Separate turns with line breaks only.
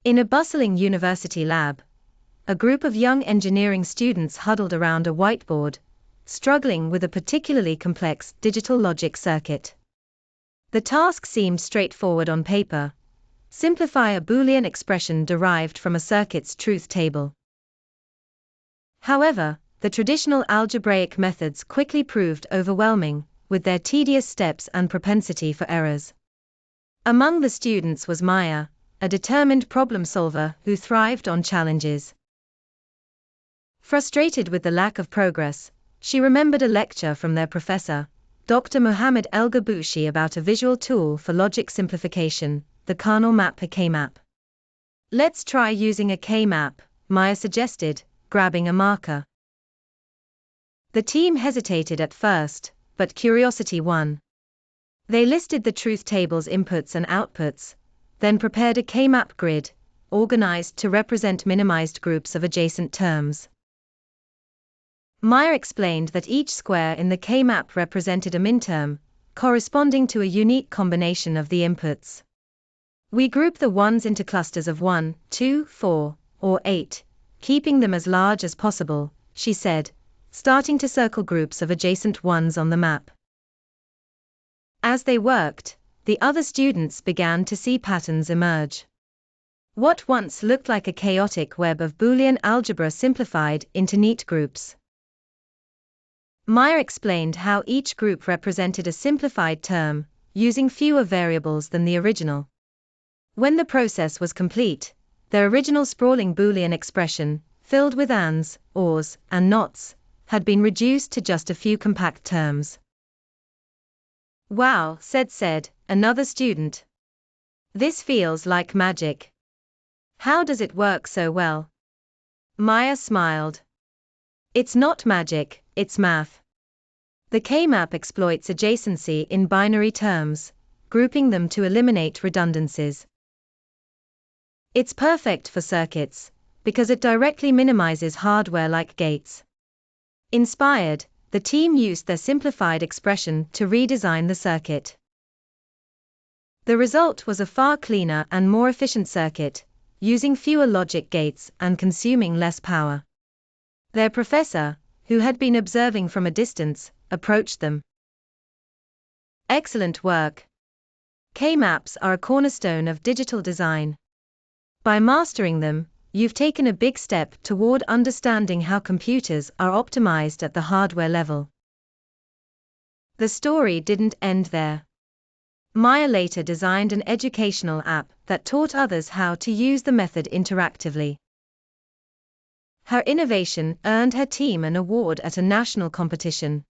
In a bustling university lab, a group of young engineering students huddled around a whiteboard, struggling with a particularly complex digital logic circuit. The task seemed straightforward on paper: simplify a Boolean expression derived from a circuit's truth table. However, the traditional algebraic methods quickly proved overwhelming, with their tedious steps and propensity for errors. Among the students was Maya, a determined problem solver who thrived on challenges. Frustrated with the lack of progress, she remembered a lecture from their professor, Dr. Mohammed El-Gabouchi, about a visual tool for logic simplification, the Karnaugh Map, a K-map. "Let's try using a K-map," Maya suggested, grabbing a marker. The team hesitated at first, but curiosity won. They listed the truth table's inputs and outputs, then prepared a K-map grid, organized to represent minimized groups of adjacent terms. Maya explained that each square in the K-map represented a minterm, corresponding to a unique combination of the inputs. "We group the ones into clusters of 1, 2, 4, or 8, keeping them as large as possible," she said, starting to circle groups of adjacent ones on the map. As they worked, the other students began to see patterns emerge. What once looked like a chaotic web of Boolean algebra simplified into neat groups. Maya explained how each group represented a simplified term, using fewer variables than the original. When the process was complete, their original sprawling Boolean expression, filled with ands, ors, and nots, had been reduced to just a few compact terms. "Wow," said another student. "This feels like magic. How does it work so well?" Maya smiled. "It's not magic, it's math. The K-map exploits adjacency in binary terms, grouping them to eliminate redundancies. It's perfect for circuits, because it directly minimizes hardware like gates." Inspired, the team used their simplified expression to redesign the circuit. The result was a far cleaner and more efficient circuit, using fewer logic gates and consuming less power. Their professor, who had been observing from a distance, approached them. "Excellent work. K-maps are a cornerstone of digital design. By mastering them, you've taken a big step toward understanding how computers are optimized at the hardware level." The story didn't end there. Maya later designed an educational app that taught others how to use the method interactively. Her innovation earned her team an award at a national competition.